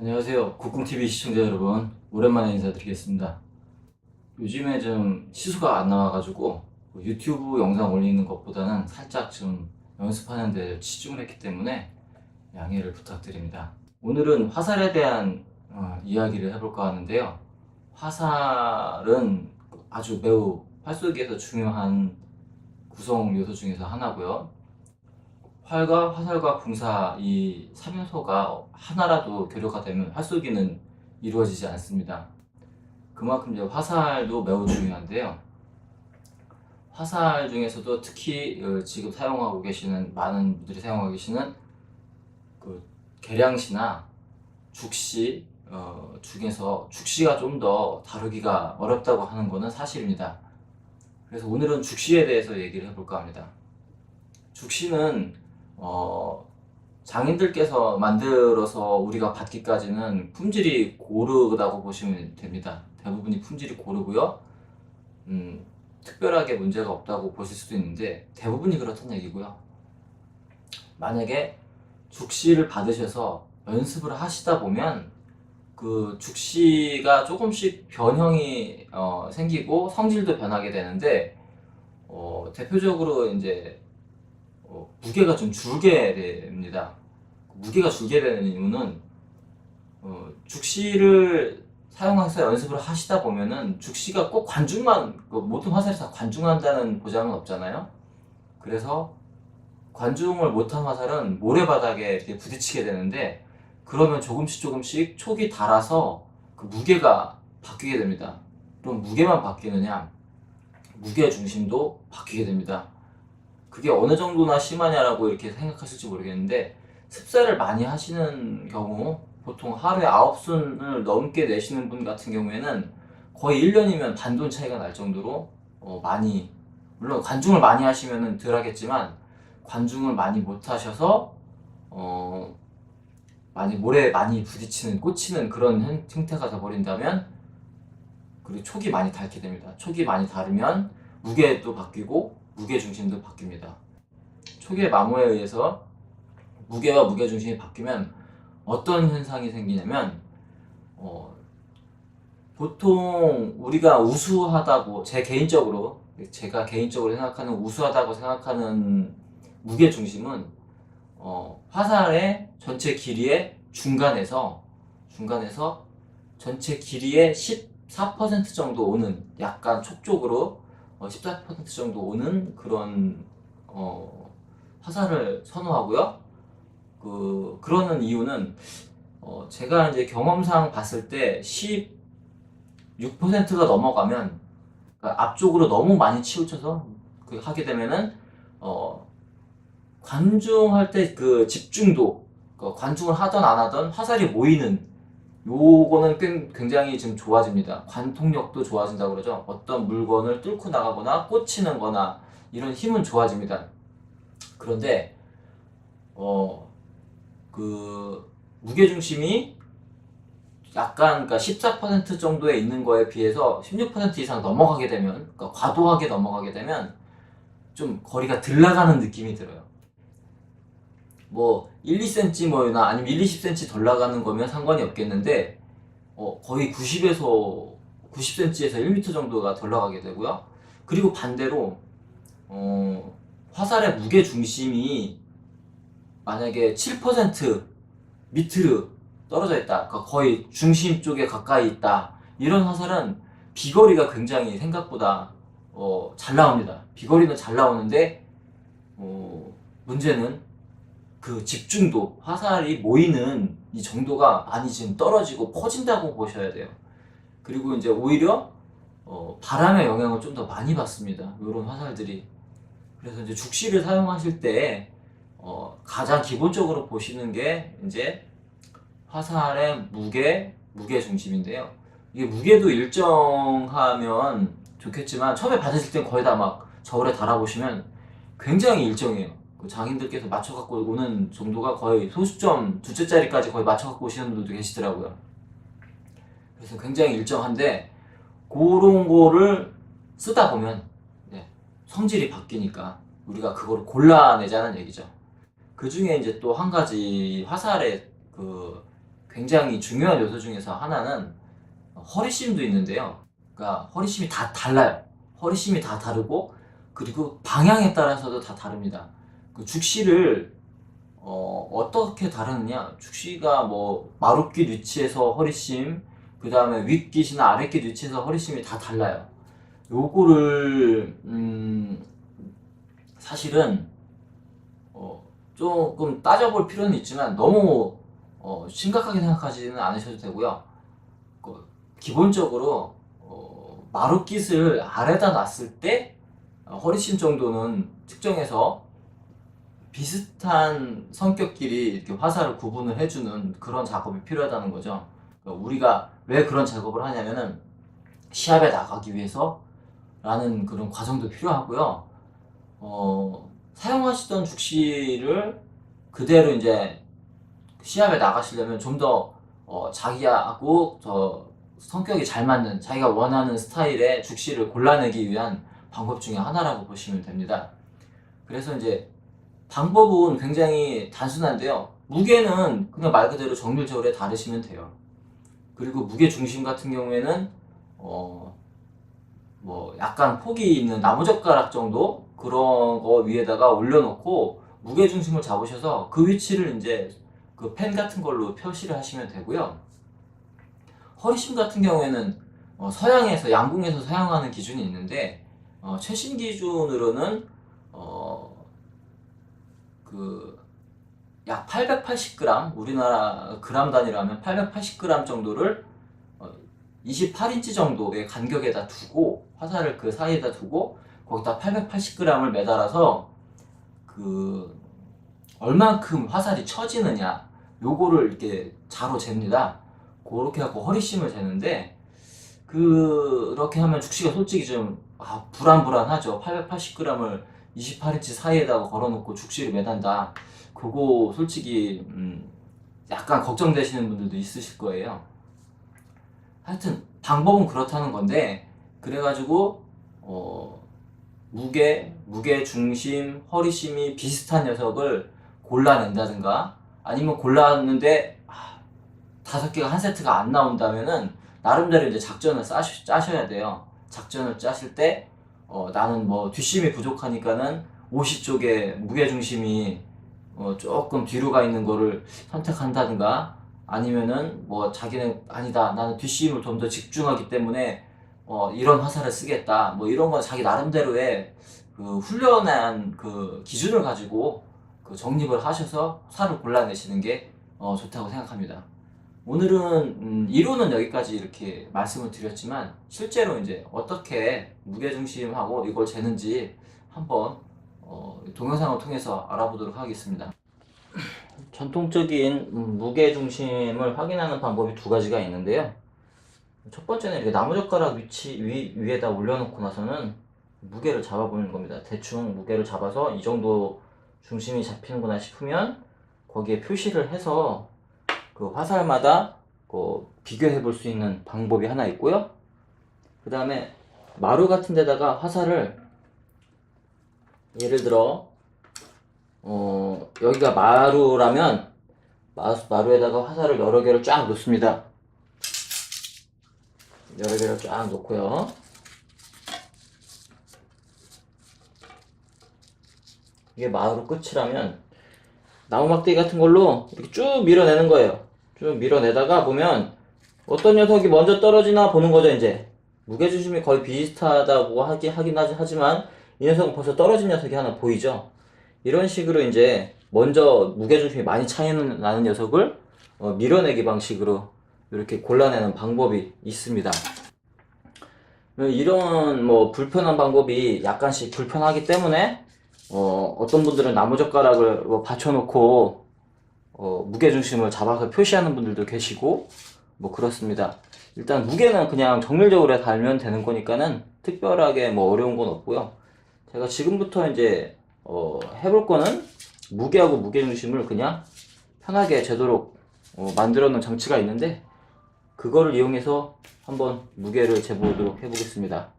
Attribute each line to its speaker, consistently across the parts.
Speaker 1: 안녕하세요. 국궁TV 시청자 여러분, 오랜만에 인사드리겠습니다. 요즘에 좀 시수가 안 나와가지고 유튜브 영상 올리는 것보다는 살짝 좀 연습하는 데 치중을 했기 때문에 양해를 부탁드립니다. 오늘은 화살에 대한 이야기를 해볼까 하는데요. 화살은 아주 매우 활쏘기에서 중요한 구성 요소 중에서 하나고요. 활과 화살과 궁사 이 3요소가 하나라도 교류가 되면 활쏘기는 이루어지지 않습니다. 그만큼 이제 화살도 매우 중요한데요. 화살 중에서도 특히 지금 사용하고 계시는 많은 분들이 사용하고 계시는 그 계량시나 죽시 중에서 죽시가 좀 더 다루기가 어렵다고 하는 것은 사실입니다. 그래서 오늘은 죽시에 대해서 얘기를 해볼까 합니다. 죽시는 장인들께서 만들어서 우리가 받기까지는 품질이 고르다고 보시면 됩니다. 대부분이 품질이 고르고요. 특별하게 문제가 없다고 보실 수도 있는데 대부분이 그렇다는 얘기고요. 만약에 죽시를 받으셔서 연습을 하시다 보면 그 죽시가 조금씩 변형이 생기고 성질도 변하게 되는데 대표적으로 이제 무게가 좀 줄게 됩니다. 무게가 줄게 되는 이유는 죽시를 사용해서 연습을 하시다 보면은 죽시가 꼭 관중만 모든 화살이 다 관중한다는 보장은 없잖아요. 그래서 관중을 못한 화살은 모래바닥에 이렇게 부딪히게 되는데 그러면 조금씩 촉이 닳아서 그 무게가 바뀌게 됩니다. 그럼 무게만 바뀌느냐? 무게 중심도 바뀌게 됩니다. 그게 어느 정도나 심하냐라고 이렇게 생각하실지 모르겠는데 습사를 많이 하시는 경우 보통 하루에 9순을 넘게 내시는 분 같은 경우에는 거의 1년이면 반돈 차이가 날 정도로 많이, 물론 관중을 많이 하시면 덜 하겠지만 관중을 많이 못 하셔서 많이 모래에 많이 부딪히는 꽂히는 그런 형태가 되어버린다면, 그리고 촉이 많이 닳게 됩니다. 촉이 많이 닳으면 무게도 바뀌고 무게 중심도 바뀝니다. 촉의 마모에 의해서 무게와 무게 중심이 바뀌면 어떤 현상이 생기냐면 보통 우리가 우수하다고 제가 개인적으로 생각하는 우수하다고 생각하는 무게 중심은 화살의 전체 길이의 중간에서 전체 길이의 14% 정도 오는, 약간 촉 쪽으로 14% 정도 오는 그런 화살을 선호하고요. 그러는 이유는 제가 이제 경험상 봤을 때 16%가 넘어가면, 그러니까 앞쪽으로 너무 많이 치우쳐서 하게 되면은 관중할 때 그 집중도, 관중을 하던 안 하던 화살이 모이는 요거는 굉장히 지금 좋아집니다. 관통력도 좋아진다고 그러죠. 어떤 물건을 뚫고 나가거나 꽂히는 거나 이런 힘은 좋아집니다. 그런데 그 무게중심이 약간, 그러니까 14% 정도에 있는 거에 비해서 16% 이상 넘어가게 되면, 그러니까 과도하게 넘어가게 되면 좀 거리가 덜 나가는 느낌이 들어요. 뭐 1, 2cm 뭐나 아니면 1, 20cm 덜 나가는 거면 상관이 없겠는데 거의 90cm에서 1m 정도가 덜 나가게 되고요. 그리고 반대로 화살의 무게 중심이 만약에 7% 밑으로 떨어져 있다, 그러니까 거의 중심 쪽에 가까이 있다, 이런 화살은 비거리가 굉장히 생각보다 잘 나옵니다. 비거리는 잘 나오는데 문제는 그 집중도, 화살이 모이는 이 정도가 많이 지금 떨어지고 퍼진다고 보셔야 돼요. 그리고 이제 오히려 바람의 영향을 좀 더 많이 받습니다, 이런 화살들이. 그래서 이제 죽시를 사용하실 때 가장 기본적으로 보시는 게 이제 화살의 무게 중심인데요. 이게 무게도 일정하면 좋겠지만 처음에 받으실 땐 거의 다 막 저울에 달아보시면 굉장히 일정해요. 그 장인들께서 맞춰갖고 오는 정도가 거의 소수점 두째 자리까지 거의 맞춰갖고 오시는 분들도 계시더라고요. 그래서 굉장히 일정한데 그런 거를 쓰다 보면 성질이 바뀌니까 우리가 그거를 골라내자는 얘기죠. 그 중에 이제 또 한 가지 화살의 굉장히 중요한 요소 중에서 하나는 허리심도 있는데요. 그러니까 허리심이 다 달라요. 허리심이 다 다르고 그리고 방향에 따라서도 다 다릅니다. 그 죽시를 어떻게 다루느냐? 죽시가 뭐 마룻깃 위치에서 허리심, 그 다음에 윗깃이나 아랫깃 위치에서 허리심이 다 달라요. 요거를 사실은 조금 따져볼 필요는 있지만 너무 심각하게 생각하지는 않으셔도 되고요. 기본적으로 마룻깃을 아래다 놨을 때 허리심 정도는 측정해서 비슷한 성격끼리 이렇게 화살을 구분을 해주는 그런 작업이 필요하다는 거죠. 그러니까 우리가 왜 그런 작업을 하냐면은 시합에 나가기 위해서 라는 그런 과정도 필요하고요. 사용하시던 죽시를 그대로 이제 시합에 나가시려면 좀 더 자기하고 성격이 잘 맞는 자기가 원하는 스타일의 죽시를 골라내기 위한 방법 중에 하나라고 보시면 됩니다. 그래서 이제 방법은 굉장히 단순한데요. 무게는 그냥 말 그대로 정밀저울에 다르시면 돼요. 그리고 무게 중심 같은 경우에는 뭐 약간 폭이 있는 나무젓가락 정도 그런 거 위에다가 올려놓고 무게 중심을 잡으셔서 그 위치를 이제 그 펜 같은 걸로 표시를 하시면 되고요. 허리심 같은 경우에는 서양에서 양궁에서 사용하는 기준이 있는데 최신 기준으로는 그 약 880g, 우리나라 그람 단위로 하면 880g 정도를 28인치 정도의 간격에다 두고 화살을 그 사이에다 두고 거기다 880g을 매달아서 그 얼만큼 화살이 쳐지느냐 요거를 이렇게 자로 잽니다. 그렇게 하고 허리심을 재는데 그렇게 하면 죽시가 솔직히 좀 불안불안하죠. 880g을 28인치 사이에다가 걸어놓고 죽시를 매단다. 그거 솔직히 약간 걱정되시는 분들도 있으실 거예요. 하여튼 방법은 그렇다는 건데 그래가지고 무게 중심, 허리심이 비슷한 녀석을 골라낸다든가 아니면 골랐는데 5개가 한 세트가 안 나온다면은 나름대로 이제 작전을 짜셔야 돼요. 작전을 짜실 때 나는 뭐 뒷심이 부족하니까는 50쪽에 무게중심이 조금 뒤로 가 있는 거를 선택한다든가 아니면은 뭐 자기는 아니다 나는 뒷심을 좀 더 집중하기 때문에 이런 화살을 쓰겠다 뭐 이런 건 자기 나름대로의 그 훈련한 그 기준을 가지고 그 정립을 하셔서 화살을 골라내시는 게 좋다고 생각합니다. 오늘은 이론은 여기까지 이렇게 말씀을 드렸지만 실제로 이제 어떻게 무게중심하고 이걸 재는지 한번 동영상을 통해서 알아보도록 하겠습니다. 전통적인 무게중심을 확인하는 방법이 두 가지가 있는데요. 첫 번째는 이렇게 나무젓가락 위에다 올려놓고 나서는 무게를 잡아보는 겁니다. 대충 무게를 잡아서 이 정도 중심이 잡히는구나 싶으면 거기에 표시를 해서 그 화살마다 비교해 볼 수 있는 방법이 하나 있고요. 그 다음에 마루 같은 데다가 화살을 예를 들어 여기가 마루라면 마루에다가 화살을 여러 개를 쫙 놓습니다. 여러 개를 쫙 놓고요. 이게 마루 끝이라면 나무 막대기 같은 걸로 이렇게 쭉 밀어내는 거예요. 쭉 밀어내다가 보면 어떤 녀석이 먼저 떨어지나 보는 거죠. 이제 무게중심이 거의 비슷하다고 하긴 하지만 이 녀석은 벌써 떨어진 녀석이 하나 보이죠. 이런 식으로 이제 먼저 무게중심이 많이 차이 나는 녀석을 밀어내기 방식으로 이렇게 골라내는 방법이 있습니다. 이런 뭐 불편한 방법이 약간씩 불편하기 때문에 어떤 분들은 나무젓가락을 받쳐놓고 무게중심을 잡아서 표시하는 분들도 계시고 뭐 그렇습니다. 일단 무게는 그냥 정밀적으로 달면 되는 거니까는 특별하게 뭐 어려운 건 없고요. 제가 지금부터 이제 해볼 거는 무게하고 무게중심을 그냥 편하게 재도록 만들어 놓은 장치가 있는데 그거를 이용해서 한번 무게를 재보도록 해보겠습니다.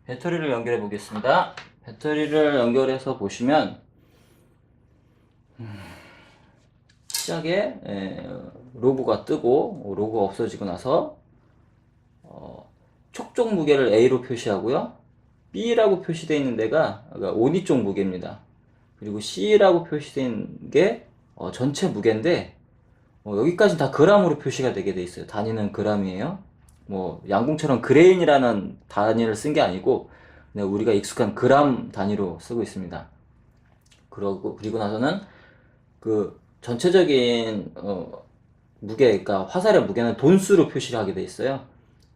Speaker 1: 배터리를 연결해 보겠습니다. 배터리를 연결해서 보시면 시작에 로고가 뜨고 로고가 없어지고 나서 촉적 무게를 A로 표시하고요. B라고 표시되어 있는 데가 오니 쪽 무게입니다. 그리고 C라고 표시되어 있는 게 전체 무게인데 여기까지 다 그람으로 표시가 되게 돼 있어요. 단위는 그람이에요. 뭐 양궁처럼 그레인이라는 단위를 쓴 게 아니고 그냥 우리가 익숙한 그람 단위로 쓰고 있습니다. 그리고 나서는 그 전체적인 무게, 그러니까 화살의 무게는 돈수로 표시를 하게 돼 있어요.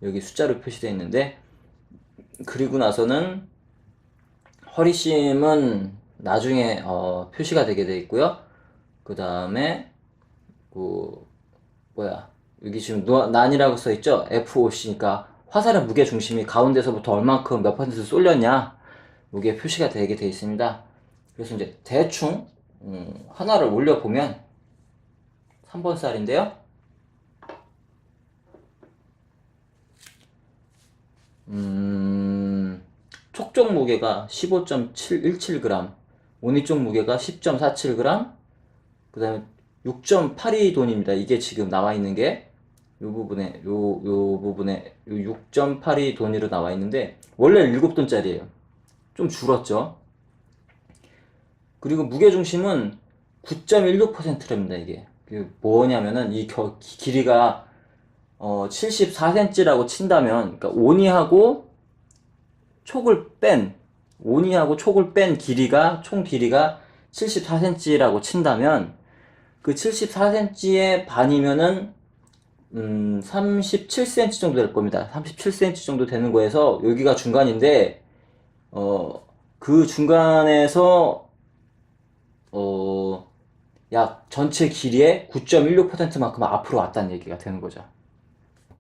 Speaker 1: 여기 숫자로 표시되어 있는데, 그리고 나서는 허리심은 나중에 표시가 되게 돼 있고요. 그 다음에 여기 지금 난이라고 써 있죠. FOC니까 화살의 무게 중심이 가운데서부터 얼만큼 몇 퍼센트 쏠렸냐 무게 표시가 되게 돼 있습니다. 그래서 이제 대충 하나를 올려보면 3번 쌀인데요. 촉적 무게가 15.17g, 오니쪽 무게가 10.47g, 그 다음에 6.82돈입니다. 이게 지금 나와 있는 게 요 부분에 요 부분에 6.82돈으로 나와 있는데 원래 7돈짜리예요. 좀 줄었죠. 그리고 무게 중심은 9.16%랍니다. 이게 뭐냐면은 이 길이가 74cm라고 친다면, 그러니까 오니하고 촉을 뺀 길이가 총 길이가 74cm라고 친다면 그 74cm의 반이면은 37cm 정도 될 겁니다. 37cm 정도 되는 거에서 여기가 중간인데 그 중간에서 약 전체 길이의 9.16%만큼 앞으로 왔다는 얘기가 되는 거죠.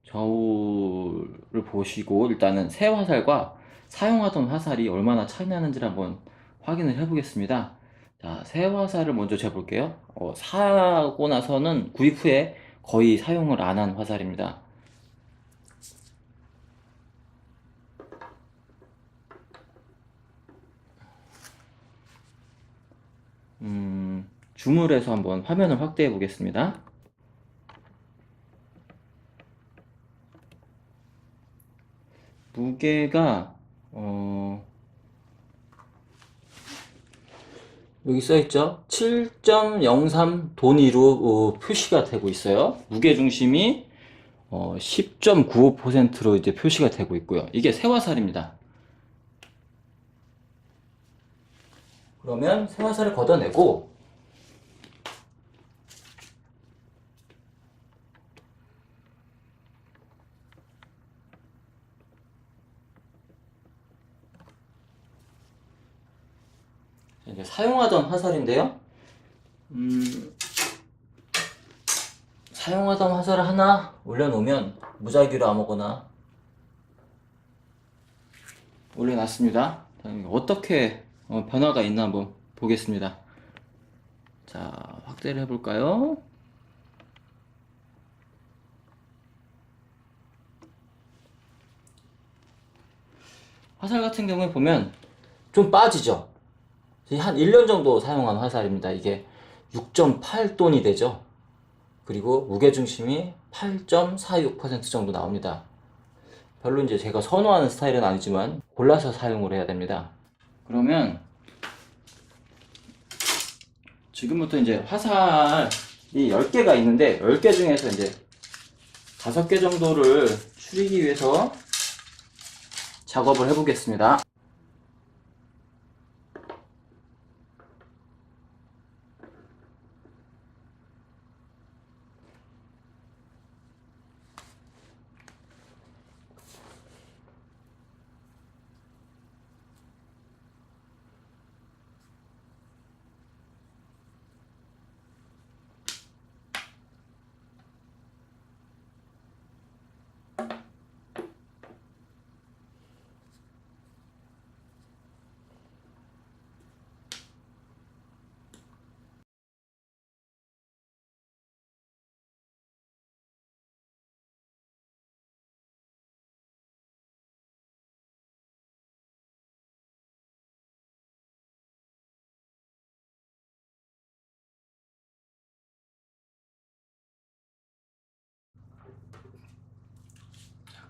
Speaker 1: 저울을 보시고 일단은 새 화살과 사용하던 화살이 얼마나 차이 나는지를 한번 확인을 해 보겠습니다. 자, 새 화살을 먼저 재볼게요. 사고 나서는 구입 후에 거의 사용을 안 한 화살입니다. 줌을 해서 한번 화면을 확대해 보겠습니다. 무게가 여기 써있죠? 7.03 돈이로 표시가 되고 있어요. 무게중심이 10.95%로 이제 표시가 되고 있고요. 이게 새화살입니다. 그러면 새화살을 걷어내고 이제 사용하던 화살인데요. 사용하던 화살을 하나 올려놓으면 무작위로 아무거나 올려놨습니다. 어떻게 변화가 있나 한번 보겠습니다. 자, 확대를 해볼까요? 화살 같은 경우에 보면 좀 빠지죠. 한 1년 정도 사용한 화살입니다. 이게 6.8돈이 되죠. 그리고 무게중심이 8.46% 정도 나옵니다. 별로 이제 제가 선호하는 스타일은 아니지만 골라서 사용을 해야 됩니다. 그러면 지금부터 이제 화살이 10개가 있는데 10개 중에서 이제 5개 정도를 추리기 위해서 작업을 해보겠습니다.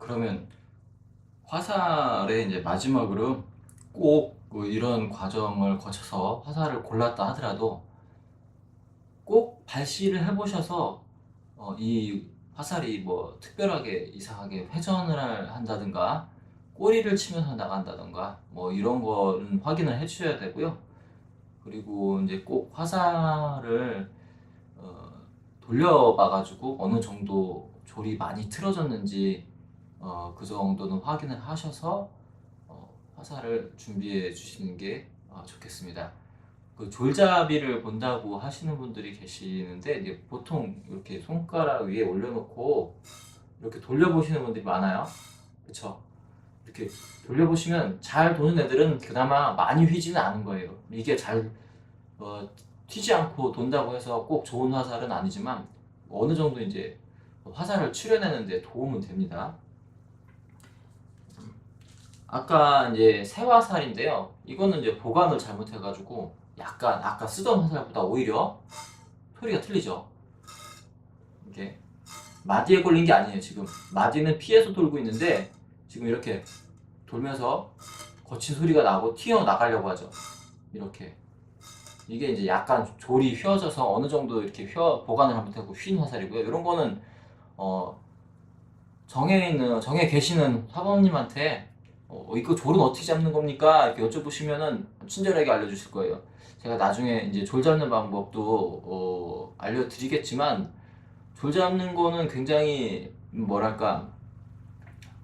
Speaker 1: 그러면 화살의 이제 마지막으로 꼭 그 이런 과정을 거쳐서 화살을 골랐다 하더라도 꼭 발시를 해보셔서 이 화살이 뭐 특별하게 이상하게 회전을 한다든가 꼬리를 치면서 나간다든가 뭐 이런 거는 확인을 해 주셔야 되고요. 그리고 이제 꼭 화살을 어, 돌려봐 가지고 어느 정도 졸이 많이 틀어졌는지 그 정도는 확인을 하셔서 화살을 준비해 주시는 게 좋겠습니다. 그 졸잡이를 본다고 하시는 분들이 계시는데 이제 보통 이렇게 손가락 위에 올려놓고 이렇게 돌려보시는 분들이 많아요. 그쵸? 이렇게 돌려보시면 잘 도는 애들은 그나마 많이 휘지는 않은 거예요. 이게 잘 튀지 않고 돈다고 해서 꼭 좋은 화살은 아니지만 어느 정도 이제 화살을 추려내는데 도움은 됩니다. 아까 이제 새화살인데요. 이거는 이제 보관을 잘못해가지고 약간 아까 쓰던 화살보다 오히려 소리가 틀리죠. 이게 마디에 걸린 게 아니에요. 지금 마디는 피해서 돌고 있는데 지금 이렇게 돌면서 거친 소리가 나고 튀어나가려고 하죠. 이렇게 이게 이제 약간 졸이 휘어져서 어느 정도 이렇게 보관을 못하고 휜 화살이고요. 이런 거는 정해 계시는 사범님한테 이거 졸은 어떻게 잡는 겁니까? 이렇게 여쭤보시면은 친절하게 알려주실 거예요. 제가 나중에 이제 졸 잡는 방법도 알려드리겠지만 졸 잡는 거는 굉장히 뭐랄까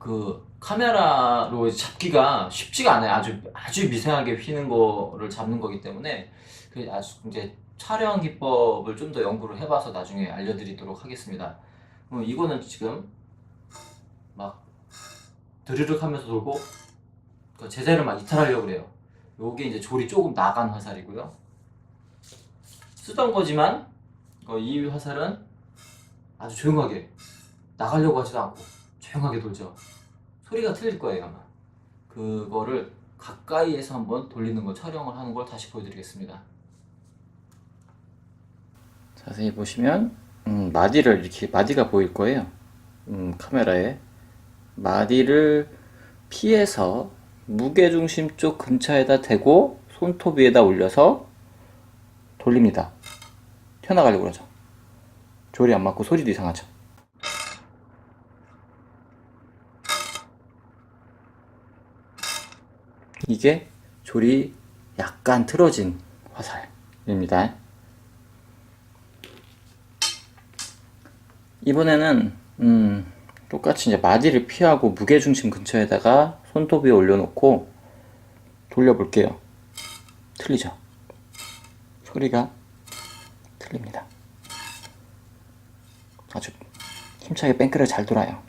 Speaker 1: 그 카메라로 잡기가 쉽지가 않아요. 아주 미세하게 휘는 거를 잡는 거기 때문에 그 아주 이제 촬영 기법을 좀 더 연구를 해봐서 나중에 알려드리도록 하겠습니다. 이거는 지금 막 드르륵 하면서 돌고 그 제자를 막 이탈하려고 그래요. 요게 이제 졸이 조금 나간 화살이고요. 쓰던 거지만 이 화살은 아주 조용하게 나가려고 하지도 않고 조용하게 돌죠. 소리가 틀릴 거예요 아마. 그거를 가까이에서 한번 돌리는 거 촬영을 하는 걸 다시 보여드리겠습니다. 자세히 보시면 마디를 이렇게 마디가 보일 거예요. 카메라에 마디를 피해서 무게중심 쪽 근처에다 대고 손톱 위에다 올려서 돌립니다. 튀어나가려고 그러죠. 졸이 안 맞고 소리도 이상하죠. 이게 졸이 약간 틀어진 화살입니다. 이번에는 똑같이 이제 마디를 피하고 무게중심 근처에다가 손톱 위에 올려놓고 돌려볼게요. 틀리죠? 소리가 틀립니다. 아주 힘차게 뺑크를 잘 돌아요.